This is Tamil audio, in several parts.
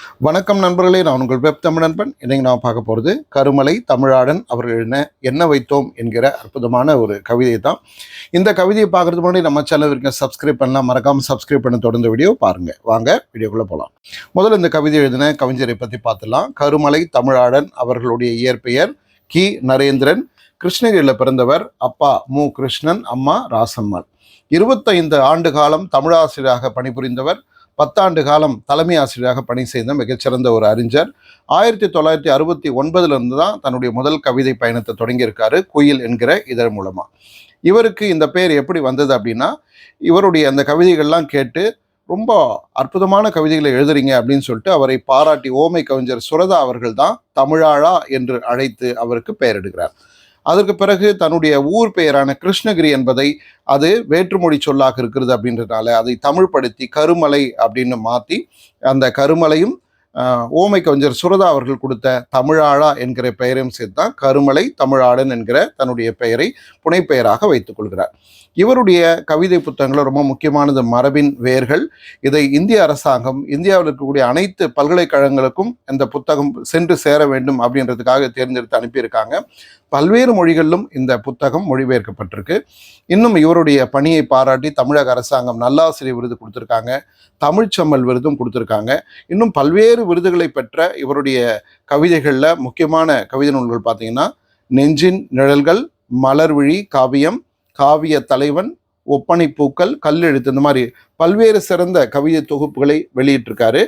வணக்கம் நண்பர்களே, நான் உங்கள் வெப் தமிழ் நண்பன். இன்னைக்கு நான் பார்க்க போகிறது கருமலை தமிழாடன் அவர்கள் எழுதின என்ன வைத்தோம் என்கிற அற்புதமான ஒரு கவிதை தான். இந்த கவிதையை பார்க்குறதுக்கு முன்னாடி நம்ம சேனலுக்கு சப்ஸ்கிரைப் பண்ணலாம், மறக்காமல் சப்ஸ்கிரைப் பண்ண தொடர்ந்த வீடியோ பாருங்கள். வாங்க வீடியோக்குள்ளே போகலாம். முதல்ல இந்த கவிதை எழுதின கவிஞரை பற்றி பார்த்துலாம். கருமலை தமிழாடன் அவர்களுடைய இயற்பெயர் கி நரேந்திரன். கிருஷ்ணகிரியில் பிறந்தவர். அப்பா மு கிருஷ்ணன், அம்மா ராசம்மாள். 25 ஆண்டு காலம் தமிழாசிரியராக பணிபுரிந்தவர். 10 ஆண்டு காலம் தலைமை ஆசிரியராக பணி செய்த மிகச்சிறந்த ஒரு அறிஞர். 1969 தான் தன்னுடைய முதல் கவிதை பயணத்தை தொடங்கியிருக்காரு, குயில் என்கிற இதழ் மூலமா. இவருக்கு இந்த பேர் எப்படி வந்தது அப்படின்னா, இவருடைய அந்த கவிதைகள்லாம் கேட்டு ரொம்ப அற்புதமான கவிதைகளை எழுதுறீங்க அப்படின்னு சொல்லிட்டு அவரை பாராட்டி ஓமை கவிஞர் சுரதா அவர்கள் தான் தமிழாழா என்று அழைத்து அவருக்கு பெயரிடுகிறார். அதற்கு பிறகு தன்னுடைய ஊர் பெயரான கிருஷ்ணகிரி என்பதை, அது வேற்றுமொழி சொல்லாக இருக்கிறது அப்படின்றதுனால அதை தமிழ்படுத்தி கருமலை அப்படின்னு மாற்றி, அந்த கருமலையும் ஓமை கவிஞர் சுரதா அவர்கள் கொடுத்த தமிழாழா என்கிற பெயரையும் சேர்த்து தான் கருமலை தமிழாடன் என்கிற தன்னுடைய பெயரை புனைப்பெயராக வைத்துக் கொள்கிறார். இவருடைய கவிதை புத்தகங்கள் ரொம்ப முக்கியமானது மரபின் வேர்கள். இதை இந்திய அரசாங்கம் இந்தியாவில் இருக்கக்கூடிய அனைத்து பல்கலைக்கழகங்களுக்கும் இந்த புத்தகம் சென்று சேர வேண்டும் அப்படின்றதுக்காக தேர்ந்தெடுத்து அனுப்பியிருக்காங்க. பல்வேறு மொழிகளிலும் இந்த புத்தகம் மொழிபெயர்க்கப்பட்டிருக்கு. இன்னும் இவருடைய பணியை பாராட்டி தமிழக அரசாங்கம் நல்லாசிரியர் விருது கொடுத்துருக்காங்க, தமிழ்ச்சம்மல் விருதும் கொடுத்துருக்காங்க. இன்னும் பல்வேறு விருதுகளை பெற்ற இவருடைய கவிதைகளில் முக்கியமான கவிதை நூல்கள் பார்த்தீங்கன்னா நெஞ்சின் நிழல்கள், மலர்விழி காவியம், காவிய தலைவன், ஒப்பனை பூக்கள், கல்லெழுத்து, இந்த மாதிரி பல்வேறு சிறந்த கவிதை தொகுப்புகளை வெளியிட்டிருக்காரு.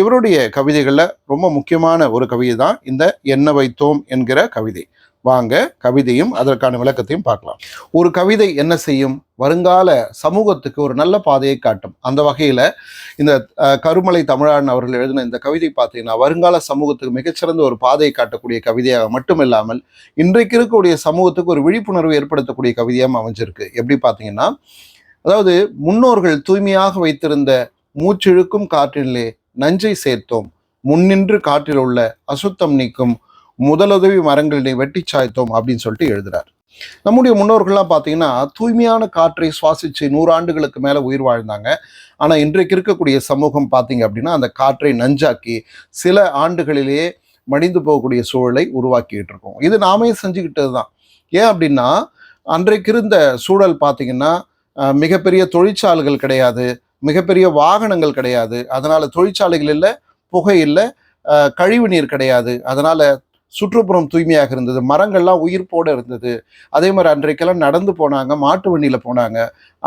இவருடைய கவிதைகளில் ரொம்ப முக்கியமான ஒரு கவிதை தான் இந்த என்ன வைத்தோம் என்கிற கவிதை. வாங்க கவிதையும் அதற்கான விளக்கத்தையும் பார்க்கலாம். ஒரு கவிதை என்ன செய்யும்? வருங்கால சமூகத்துக்கு ஒரு நல்ல பாதையை காட்டும். அந்த வகையில் இந்த கருமலை தமிழாடன் அவர்கள் எழுதின இந்த கவிதை பார்த்தீங்கன்னா வருங்கால சமூகத்துக்கு மிகச்சிறந்த ஒரு பாதையை காட்டக்கூடிய கவிதையாக மட்டும் இல்லாமல் இன்றைக்கு இருக்கக்கூடிய சமூகத்துக்கு ஒரு விழிப்புணர்வு ஏற்படுத்தக்கூடிய கவிதையாக அமைஞ்சிருக்கு. எப்படி பார்த்தீங்கன்னா, அதாவது முன்னோர்கள் தூய்மையாக வைத்திருந்த மூச்சிழுக்கும் காற்றிலே நஞ்சை சேர்த்தோம், முன்னின்று காற்றில் உள்ள அசுத்தம் நீக்கும் முதலுதவி மரங்களினை வெட்டி சாய்த்தோம் அப்படின்னு சொல்லிட்டு எழுதுறார். நம்முடைய முன்னோர்கள்லாம் பார்த்தீங்கன்னா தூய்மையான காற்றை சுவாசிச்சு 100 ஆண்டுகளுக்கு மேலே உயிர் வாழ்ந்தாங்க. ஆனால் இன்றைக்கு இருக்கக்கூடிய சமூகம் பார்த்தீங்க அப்படின்னா அந்த காற்றை நஞ்சாக்கி சில ஆண்டுகளிலேயே மடிந்து போகக்கூடிய சூழலை உருவாக்கிட்டு இருக்கோம். இது நாமே செஞ்சுக்கிட்டது தான். ஏன் அப்படின்னா, அன்றைக்கு இருந்த சூழல் பார்த்தீங்கன்னா மிகப்பெரிய தொழிற்சாலைகள் கிடையாது, மிகப்பெரிய வாகனங்கள் கிடையாது. அதனால தொழிற்சாலைகள் இல்லை, புகை இல்லை, கழிவு நீர் கிடையாது. அதனால சுற்றுப்புறம் தூய்மையாக இருந்தது, மரங்கள்லாம் உயிர்ப்போடு இருந்தது. அதே மாதிரி அன்றைக்கெல்லாம் நடந்து போனாங்க, மாட்டு வண்டியில் போனாங்க.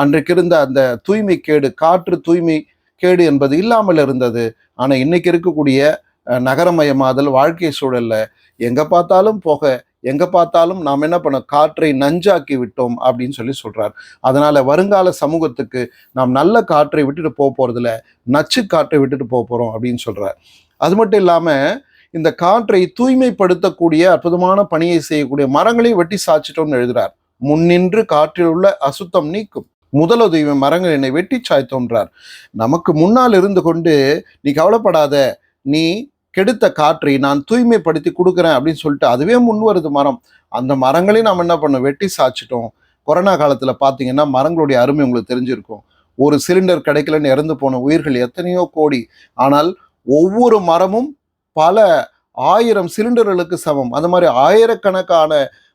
அன்றைக்கு இருந்த அந்த தூய்மை கேடு, காற்று தூய்மை கேடு என்பது இல்லாமல் இருந்தது. ஆனால் இன்னைக்கு இருக்கக்கூடிய நகரமயமாதல் வாழ்க்கை சூழல்ல எங்கே பார்த்தாலும் புகை, எங்கே பார்த்தாலும் நாம் என்ன பண்ணோம், காற்றை நஞ்சாக்கி விட்டோம் அப்படின்னு சொல்றார். அதனால வருங்கால சமூகத்துக்கு நாம் நல்ல காற்றை விட்டுட்டு போகிறதுல நச்சு காற்றை விட்டுட்டு போகிறோம் அப்படின்னு சொல்றார். அது மட்டும் இல்லாமல் இந்த காற்றை தூய்மைப்படுத்தக்கூடிய அற்புதமான பணியை செய்யக்கூடிய மரங்களையும் வெட்டி சாய்ச்சிட்டோம்னு எழுதுறார். முன்னின்று காற்றில் உள்ள அசுத்தம் நீக்கும் முதலுதவி மரங்கள் என்னை வெட்டி சாய்த்தோன்றார். நமக்கு முன்னால் இருந்து கொண்டு நீ கவலைப்படாத, நீ கெடுத்த காற்றை நான் தூய்மைப்படுத்தி கொடுக்குறேன் அப்படின்னு சொல்லிட்டு அதுவே முன் வருது மரம். அந்த மரங்களையும் நாம் என்ன பண்ணோம், வெட்டி சாய்ச்சிட்டோம். கொரோனா காலத்தில் பார்த்தீங்கன்னா மரங்களுடைய அருமை உங்களுக்கு தெரிஞ்சிருக்கும். ஒரு சிலிண்டர் கிடைக்கலன்னு இறந்து போன உயிர்கள் எத்தனையோ கோடி. ஆனால் ஒவ்வொரு மரமும் பல 1000 சிலிண்டர்களுக்கு சமம். அந்த மாதிரி ஆயிரக்கணக்கான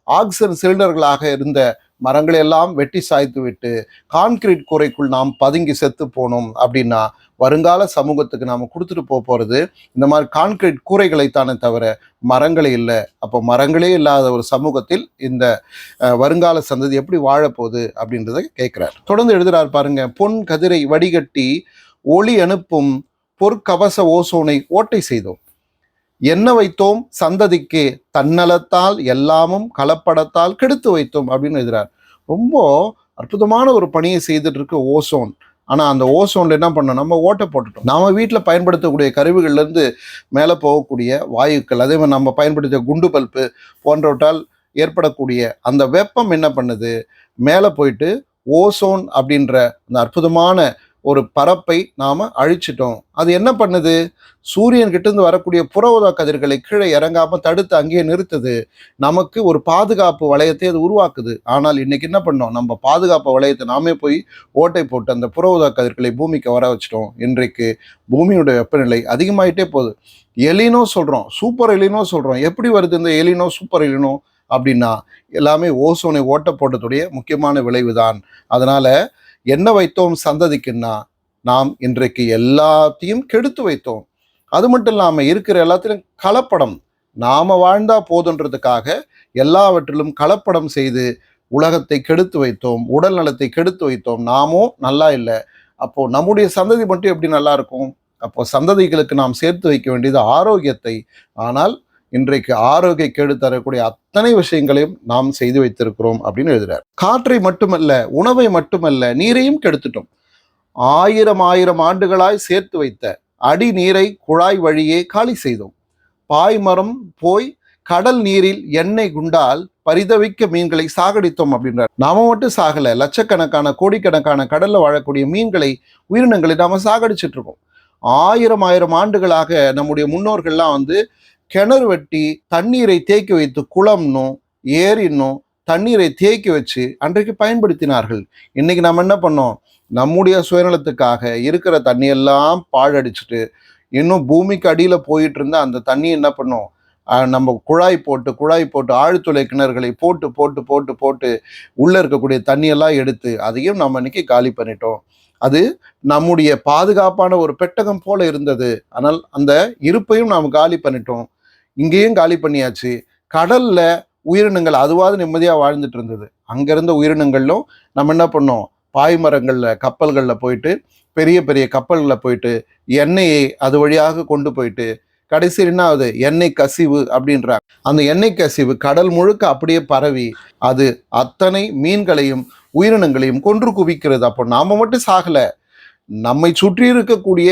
ஆக்சிஜன் சிலிண்டர்களாக இருந்த மரங்களை எல்லாம் வெட்டி சாய்த்து விட்டு கான்கிரீட் கூரைக்குள் நாம் பதுங்கி செத்து போனோம் அப்படின்னா வருங்கால சமூகத்துக்கு நாம் கொடுத்துட்டு போகிறது இந்த மாதிரி கான்கிரீட் கூரைகளைத்தானே தவிர மரங்களே இல்லை. அப்போ மரங்களே இல்லாத ஒரு சமூகத்தில் இந்த வருங்கால சந்ததி எப்படி வாழப்போகுது அப்படின்றத கேட்குறார். தொடர்ந்து எழுதுறார் பாருங்க. பொன் கதிரை வடிகட்டி ஒளி அனுப்பும் பொற்கவச ஓசோனை ஓட்டை செய்தோம், என்ன வைத்தோம் சந்ததிக்கு தன்னலத்தால் எல்லாமும் கலப்படத்தால் கெடுத்து வைத்தோம் அப்படின்னு எழுதுறார். ரொம்ப அற்புதமான ஒரு பணியை செய்துட்டு இருக்கு ஓசோன். ஆனால் அந்த ஓசோனில் என்ன பண்ணோம், நம்ம ஓட்டை போட்டுட்டோம். நம்ம வீட்டில் பயன்படுத்தக்கூடிய கருவிகள்லேருந்து மேலே போகக்கூடிய வாயுக்கள், அதே மாதிரி நம்ம பயன்படுத்திய குண்டு பல்பு போன்றவற்றால் ஏற்படக்கூடிய அந்த வெப்பம் என்ன பண்ணுது, மேலே போயிட்டு ஓசோன் அப்படின்ற அந்த அற்புதமான ஒரு பரப்பை நாம அழிச்சிட்டோம். அது என்ன பண்ணுது? சூரியன் கிட்ட இருந்து வரக்கூடிய புற ஊதா கதிர்களை கீழே இறங்காம தடுத்து அங்கேயே நிறுத்துது. நமக்கு ஒரு பாதுகாப்பு வளையத்தை அது உருவாக்குது. ஆனால் இன்னைக்கு என்ன பண்ணோம்? நம்ம பாதுகாப்பு வளையத்தை நாமே போய் ஓட்டை போட்டு அந்த புற ஊதா கதிர்களை பூமிக்கு வர வச்சிட்டோம். இன்றைக்கு பூமியுடைய வெப்பநிலை அதிகமாயிட்டே போகுது. எலினோ சொல்றோம், சூப்பர் எலினோ சொல்றோம். எப்படி வருது இந்த எலினோ சூப்பர் எலினோ அப்படின்னா, எல்லாமே ஓசோனை ஓட்ட போட்டதுடைய முக்கியமான விளைவுதான். அதனால என்ன வைத்தோம் சந்ததிக்குன்னா, நாம் இன்றைக்கு எல்லாத்தையும் கெடுத்து வைத்தோம். அது மட்டும் இல்லாம இருக்கிற எல்லாத்திலும் கலப்படம். நாம வாழ்ந்தா போதுன்றதுக்காக எல்லாவற்றிலும் கலப்படம் செய்து உலகத்தை கெடுத்து வைத்தோம், உடல் நலத்தை கெடுத்து வைத்தோம். நாமும் நல்லா இல்லை. அப்போ நம்முடைய சந்ததி மட்டும் எப்படி நல்லா இருக்கும்? அப்போ சந்ததிகளுக்கு நாம் சேர்த்து வைக்க வேண்டியது ஆரோக்கியத்தை. ஆனால் இன்றைக்கு ஆரோக்கிய கேடு தரக்கூடிய அத்தனை விஷயங்களையும் நாம் செய்து வைத்திருக்கிறோம் அப்படின்னு எழுதுறார். காற்றை மட்டுமல்ல, உணவை மட்டுமல்ல, நீரையும் கெடுத்துட்டோம். ஆயிரம் ஆண்டுகளாய் சேர்த்து வைத்த அடி நீரை குழாய் வழியே காலி செய்தோம். பாய்மரம் போய் கடல் நீரில் எண்ணெய் குண்டால் பரிதவிக்க மீன்களை சாகடித்தோம் அப்படின்றார். நாம மட்டும் சாகல, லட்சக்கணக்கான கோடிக்கணக்கான கடல்ல வாழக்கூடிய மீன்களை, உயிரினங்களை நாம சாகடிச்சிட்டு இருக்கோம். ஆயிரம் ஆண்டுகளாக நம்முடைய முன்னோர்கள்லாம் கிணறு வெட்டி தண்ணீரை தேக்கி வைத்து குளம்னும் ஏரின்னும் தண்ணீரை தேக்கி வச்சு அன்றைக்கு பயன்படுத்தினார்கள். இன்னைக்கு நம்ம என்ன பண்ணோம்? நம்முடைய சுயநலத்துக்காக இருக்கிற தண்ணியெல்லாம் பாழடிச்சுட்டு இன்னும் பூமிக்கு அடியில போயிட்டு இருந்த அந்த தண்ணி என்ன பண்ணோம்? நம்ம குழாய் போட்டு ஆழ்துளை கிணறுகளை போட்டு உள்ள இருக்கக்கூடிய தண்ணியெல்லாம் எடுத்து அதையும் நம்ம இன்னைக்கு காலி பண்ணிட்டோம். அது நம்முடைய பாதுகாப்பான ஒரு பெட்டகம் போல இருந்தது. ஆனால் அந்த இருப்பையும் நாம் காலி பண்ணிட்டோம். இங்கேயும் காலி பண்ணியாச்சு. கடல்ல உயிரினங்கள் அதுவாது நிம்மதியா வாழ்ந்துட்டு இருந்தது. அங்கிருந்த உயிரினங்களும் நம்ம என்ன பண்ணோம்? பாய்மரங்கள்ல கப்பல்கள்ல போயிட்டு, பெரிய பெரிய கப்பல்கள்ல போயிட்டு எண்ணெயை அது வழியாக கொண்டு போயிட்டு கடைசி என்ன ஆகுது? எண்ணெய் கசிவு அப்படின்றாங்க. அந்த எண்ணெய் கசிவு கடல் முழுக்க அப்படியே பரவி அது அத்தனை மீன்களையும் உயிரினங்களையும் கொன்று குவிக்கிறது. அப்போ நாம மட்டும் சாகல, நம்மை சுற்றி இருக்கக்கூடிய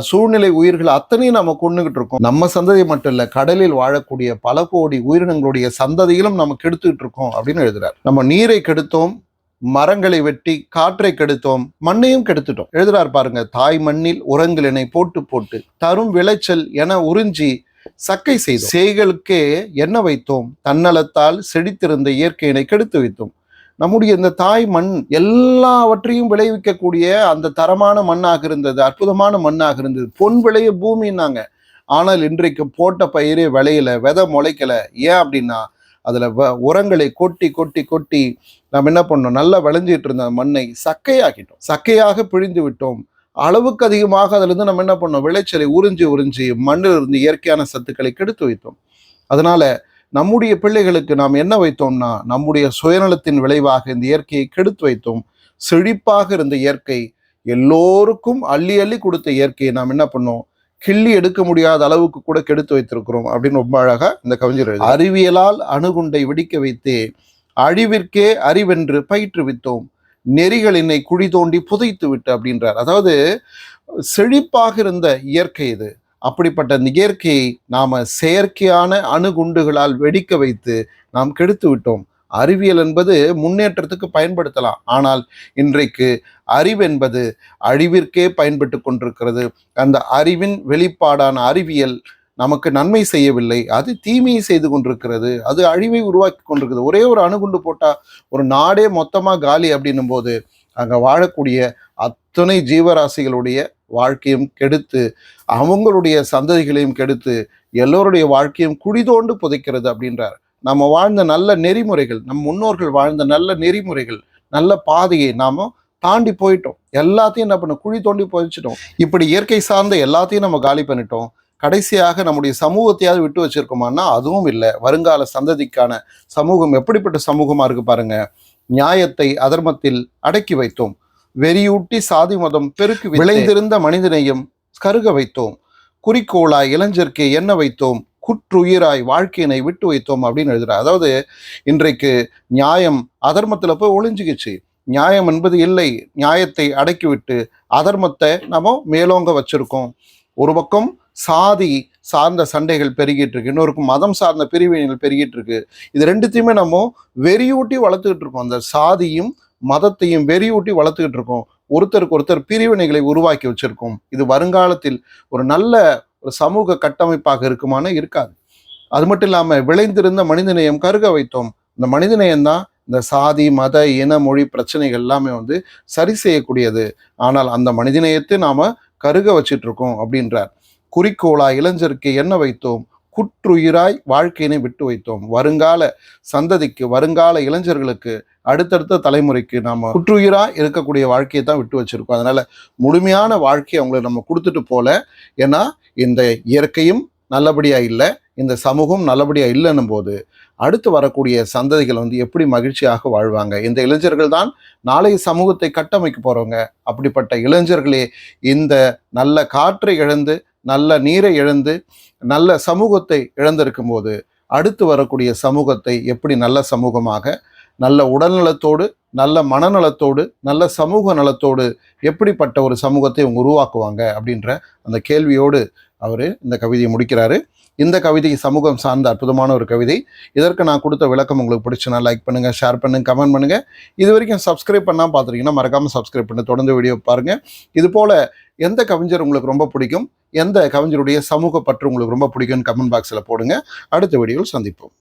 சூழ்நிலை உயிர்கள் அத்தனையும் நம்ம கொண்டுகிட்டு இருக்கோம். நம்ம சந்ததி மட்டும் இல்ல, கடலில் வாழக்கூடிய பல கோடி உயிரினங்களுடைய சந்ததிகளும் நம்ம கெடுத்துக்கிட்டு இருக்கோம் அப்படின்னு எழுதுறார். நம்ம நீரை கெடுத்தோம், மரங்களை வெட்டி காற்றை கெடுத்தோம், மண்ணையும் கெடுத்துட்டோம். எழுதுறார் பாருங்க. தாய் மண்ணில் உரங்களினை போட்டு தரும் விளைச்சல் என உறிஞ்சி சக்கை செய்தோம். செய்களுக்கே என்ன வைத்தோம்? தன்னலத்தால் செழித்திருந்த இயற்கையினை கெடுத்து வைத்தோம். நம்முடைய இந்த தாய் மண் எல்லாவற்றையும் விளைவிக்கக்கூடிய அந்த தரமான மண்ணாக இருந்தது, அற்புதமான மண்ணாக இருந்தது. பொன் விளைய பூமின்னாங்க. ஆனால் இன்றைக்கு போட்ட பயிரே விளையல, விதை முளைக்கல. ஏன் அப்படின்னா அதுல உரங்களை கொட்டி நம்ம என்ன பண்ணோம்? நல்லா விளைஞ்சிட்டு இருந்த மண்ணை சக்கையாக்கிட்டோம், சக்கையாக பிழிந்து விட்டோம். அளவுக்கு அதிகமாக அதுல இருந்து நம்ம என்ன பண்ணோம்? விளைச்சலை உறிஞ்சி மண்ணில் இருந்து இயற்கையான சத்துக்களை கெடுத்து வைத்தோம். அதனால நம்முடைய பிள்ளைகளுக்கு நாம் என்ன வைத்தோம்னா, நம்முடைய சுயநலத்தின் விளைவாக இந்த இயற்கையை கெடுத்து வைத்தோம். செழிப்பாக இருந்த இயற்கை, எல்லோருக்கும் அள்ளி கொடுத்த இயற்கையை நாம் என்ன பண்ணோம்? கிள்ளி எடுக்க முடியாத அளவுக்கு கூட கெடுத்து வைத்திருக்கிறோம் அப்படின்னு ரொம்ப அழகா இந்த கவிஞர் எழுதி. அறிவியலால் அணுகுண்டை வெடிக்க வைத்தே அழிவிற்கே அறிவென்று பயிற்றுவித்தோம், நெறிகள் என்னை குழி தோண்டி புதைத்து விட்டு அப்படின்றார். அதாவது செழிப்பாக இருந்த இயற்கை இது. அப்படிப்பட்ட இந்த இயற்கையை நாம செயற்கையான அணுகுண்டுகளால் வெடிக்க வைத்து நாம் கெடுத்து விட்டோம். அறிவியல் என்பது முன்னேற்றத்துக்கு பயன்படுத்தலாம், ஆனால் இன்றைக்கு அறிவென்பது அழிவிற்கே பயன்பட்டு கொண்டிருக்கிறது. அந்த அறிவின் வெளிப்பாடான அறிவியல் நமக்கு நன்மை செய்யவில்லை, அது தீமையை செய்து கொண்டிருக்கிறது, அது அழிவை உருவாக்கி கொண்டிருக்கிறது. ஒரே ஒரு அணுகுண்டு போட்டா ஒரு நாடே மொத்தமா காலி அப்படின்னும் போது அங்க வாழக்கூடிய அத்தனை ஜீவராசிகளுடைய வாழ்க்கையும் கெடுத்து, அவங்களுடைய சந்ததிகளையும் கெடுத்து, எல்லோருடைய வாழ்க்கையும் குடிதோண்டு புதைக்கிறது அப்படின்றார். நம்ம வாழ்ந்த நல்ல நெறிமுறைகள், நம் முன்னோர்கள் வாழ்ந்த நல்ல நெறிமுறைகள், நல்ல பாதையை நாம தாண்டி போயிட்டோம். எல்லாத்தையும் என்ன பண்ண? குழி தோண்டி புதைச்சிட்டோம். இப்படி இயற்கை சார்ந்த எல்லாத்தையும் நம்ம காலி பண்ணிட்டோம். கடைசியாக நம்முடைய சமூகத்தையாவது விட்டு வச்சிருக்கோமான்னா அதுவும் இல்லை. வருங்கால சந்ததிக்கான சமூகம் எப்படிப்பட்ட சமூகமா இருக்கு பாருங்க. நியாயத்தை அதர்மத்தில் அடக்கி வைத்தோம், வெறியூட்டி சாதி மதம் பெருக்கு விளைந்திருந்த மனிதனையும் கருக வைத்தோம், குறிக்கோளாய் இளைஞர்க்கு என்ன வைத்தோம், குற்றுயிராய் வாழ்க்கையினை விட்டு வைத்தோம் அப்படின்னு எழுதுறார். அதாவது இன்றைக்கு நியாயம் அதர்மத்துல போய் ஒளிஞ்சுக்கிச்சு. நியாயம் என்பது இல்லை, நியாயத்தை அடக்கிவிட்டு அதர்மத்தை நம்ம மேலோங்க வச்சிருக்கோம். ஒரு பக்கம் சாதி சார்ந்த சண்டைகள் பெருகிட்டு இருக்கு, இன்னொருக்கும் மதம் சார்ந்த பிரிவினைகள் பெருகிட்டு இருக்கு. இது ரெண்டுத்தையுமே நம்ம வெறியூட்டி வளர்த்துக்கிட்டு இருக்கோம். அந்த சாதியும் மதத்தையும் வெறியூட்டி வளர்த்துக்கிட்டு இருக்கோம். ஒருத்தருக்கு ஒருத்தர் பிரிவினைகளை உருவாக்கி வச்சிருக்கும். இது வருங்காலத்தில் ஒரு நல்ல ஒரு சமூக கட்டமைப்பாக இருக்குமானா இருக்காது. அது மட்டும் இல்லாமல் விளைந்திருந்த மனிதநேயம் கருக வைத்தோம். இந்த மனிதநேயம் தான் இந்த சாதி மத இன மொழி பிரச்சனைகள் எல்லாமே சரி செய்யக்கூடியது. ஆனால் அந்த மனிதநேயத்தை நாம கருக வச்சிட்டு இருக்கோம் அப்படின்றார். குறிக்கோளா இளைஞருக்கு என்ன வைத்தோம், குற்றுயிராய் வாழ்க்கையினை விட்டு வைத்தோம். வருங்கால சந்ததிக்கு, வருங்கால இளைஞர்களுக்கு, அடுத்தடுத்த தலைமுறைக்கு நாம குற்றுயிரா இருக்கக்கூடிய வாழ்க்கையை தான் விட்டு வச்சிருக்கோம். அதனால முழுமையான வாழ்க்கையை அவங்களை நம்ம கொடுத்துட்டு போல. ஏன்னா இந்த இயற்கையும் நல்லபடியா இல்லை, இந்த சமூகம் நல்லபடியா இல்லைன்னும் போது அடுத்து வரக்கூடிய சந்ததிகள் எப்படி மகிழ்ச்சியாக வாழ்வாங்க? இந்த இளைஞர்கள் தான் நாளைய சமூகத்தை கட்டமைக்க போறவங்க. அப்படிப்பட்ட இளைஞர்களே இந்த நல்ல காற்றை இழந்து, நல்ல நீரை இழந்து, நல்ல சமூகத்தை இழந்திருக்கும் போது அடுத்து வரக்கூடிய சமூகத்தை எப்படி நல்ல சமூகமாக, நல்ல உடல்நலத்தோடு, நல்ல மனநலத்தோடு, நல்ல சமூக நலத்தோடு எப்படிப்பட்ட ஒரு சமூகத்தை இவங்க உருவாக்குவாங்க அப்படின்ற அந்த கேள்வியோடு அவர் இந்த கவிதையை முடிக்கிறாரு. இந்த கவிதை சமூகம் சார்ந்த அற்புதமான ஒரு கவிதை. இதற்கு நான் கொடுத்த விளக்கம் உங்களுக்கு பிடிச்சுன்னா லைக் பண்ணுங்கள், ஷேர் பண்ணுங்கள், கமெண்ட் பண்ணுங்கள். இது வரைக்கும் சப்ஸ்கிரைப் பண்ணால் பார்த்துருக்கீங்கன்னா மறக்காமல் சப்ஸ்கிரைப் பண்ணி தொடர்ந்து வீடியோ பாருங்கள். இது போல் எந்த கவிஞர் உங்களுக்கு ரொம்ப பிடிக்கும், எந்த கவிஞருடைய சமூக பற்று உங்களுக்கு ரொம்ப பிடிக்கும்னு கமெண்ட் பாக்ஸில் போடுங்க. அடுத்த வீடியோவில் சந்திப்போம்.